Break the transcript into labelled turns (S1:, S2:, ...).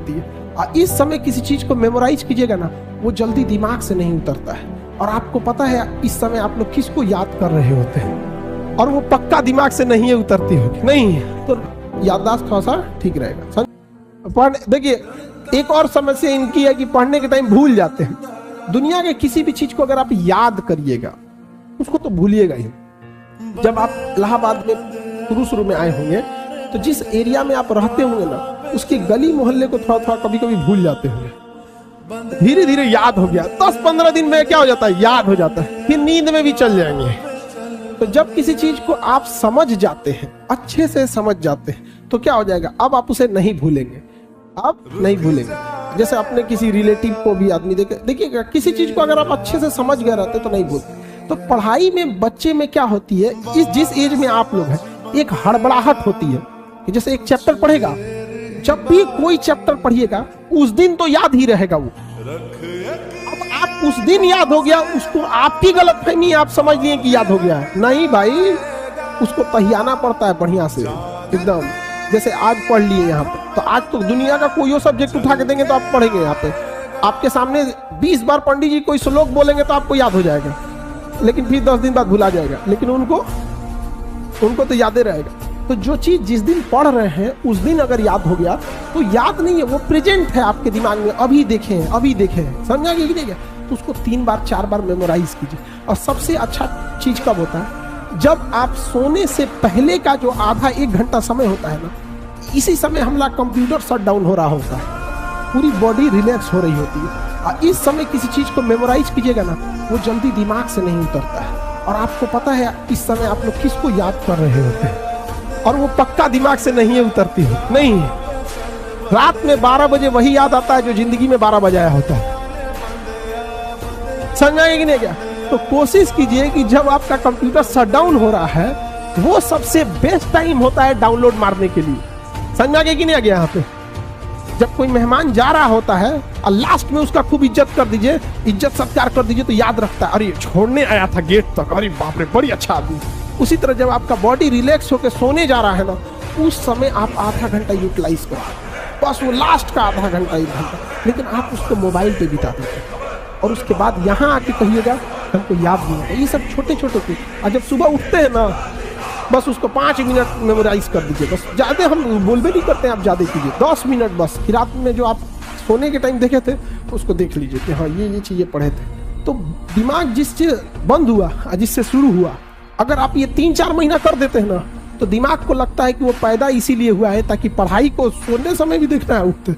S1: होती है। और इस समय किसी चीज को मेमोराइज कीजिएगा ना, वो जल्दी दिमाग से नहीं उतरता है। और आपको पता है इस समय आप लोग किसको याद कर रहे होते हैं, और वो पक्का दिमाग से नहीं उतरती होगी, नहीं तो याददाश्त थोड़ा सा ठीक रहेगा। देखिए एक और समस्या इनकी है कि पढ़ने के टाइम भूल जाते हैं। दुनिया के किसी भी चीज को अगर आप याद करिएगा उसको तो भूलिएगा ही। जब आप इलाहाबाद में शुरू में आए होंगे तो जिस एरिया में आप रहते होंगे ना, उसके गली मोहल्ले को थोड़ा थोड़ा कभी कभी भूल जाते होंगे। धीरे धीरे याद हो गया, 10-15 दिन में क्या हो जाता है, याद हो जाता है, फिर नींद में भी चल जाएंगे। तो जब किसी चीज को आप समझ जाते हैं, अच्छे से समझ जाते हैं, तो क्या हो जाएगा, अब आप उसे नहीं भूलेंगे, आप नहीं भूलेंगे। जैसे अपने किसी रिलेटिव को भी आदमी देखिएगा, किसी चीज को अगर आप अच्छे से समझ गए रहते तो नहीं भूलते। तो पढ़ाई में बच्चे में क्या होती है, जिस एज में आप लोग हैं, एक हड़बड़ाहट होती है कि जैसे एक चैप्टर पढ़ेगा, जब भी कोई चैप्टर पढ़िएगा उस दिन तो याद ही रहेगा वो। अब आप उस दिन याद हो गया, उसको आपकी गलतफहमी आप समझ लिए कि याद हो गया है, नहीं भाई, उसको तहियाना पड़ता है बढ़िया से एकदम। जैसे आज पढ़ लिए यहाँ पे, तो आज तो दुनिया का कोई सब्जेक्ट उठा के देंगे तो आप पढ़ेंगे। यहाँ पे आपके सामने 20 बार पंडित जी कोई श्लोक बोलेंगे तो आपको याद हो जाएगा, लेकिन फिर 10 दिन बाद भुला जाएगा, लेकिन उनको तो याद रहेगा। तो जो चीज जिस दिन पढ़ रहे हैं उस दिन अगर याद हो गया तो याद नहीं है, वो प्रेजेंट है आपके दिमाग में, अभी देखे हैं, समझा कि नहीं? तो उसको 3 बार 4 बार मेमोराइज कीजिए। और सबसे अच्छा चीज कब होता है, जब आप सोने से पहले का जो आधा 1 घंटा समय होता है ना, इसी समय हमारा कंप्यूटर शट डाउन हो रहा होता है, पूरी बॉडी रिलैक्स हो रही होती है। और इस समय किसी चीज को मेमोराइज कीजिएगा ना, वो जल्दी दिमाग से नहीं उतरता है। और आपको पता है इस समय आप लोग किसको याद कर रहे होते हैं, और वो पक्का दिमाग से नहीं उतरती है, नहीं। रात में 12 बजे वही याद आता है जो जिंदगी में 12 बजाया होता है, समझाएंगे कि नहीं क्या? तो कोशिश कीजिए कि जब आपका कंप्यूटर शट डाउन हो रहा है, वो सबसे बेस्ट टाइम होता है डाउनलोड मारने के लिए, समझाएंगे कि नहीं आ गया? यहाँ पे जब कोई मेहमान जा रहा होता है और लास्ट में उसका खूब इज्जत कर दीजिए, इज्जत सत्कार कर दीजिए, तो याद रखता है, अरे छोड़ने आया था गेट तक, अरे बाप रे बड़ी अच्छा आदमी। उसी तरह जब आपका बॉडी रिलैक्स होकर सोने जा रहा है ना, उस समय आप आधा घंटा यूटिलाइज करो, बस वो लास्ट का आधा घंटा 1 घंटा, लेकिन आप उसको मोबाइल पे बिता देते हैं। और उसके बाद यहाँ आके कहिएगा हमको याद नहीं होता। ये सब छोटे छोटे थे। और जब सुबह उठते हैं ना, बस उसको 5 मिनट मेमोराइज कर दीजिए, बस ज़्यादा हम बोलबे नहीं करते हैं, आप ज़्यादा कीजिए 10 मिनट बस। फिर रात में जो आप सोने के टाइम देखे थे उसको देख लीजिए कि हाँ ये चीज़ें पढ़े थे। तो दिमाग जिससे बंद हुआ और जिससे शुरू हुआ, अगर आप ये 3-4 महीना कर देते हैं ना, तो दिमाग को लगता है कि वो पैदा इसीलिए हुआ है ताकि पढ़ाई को सोने समय भी देखना है, उठते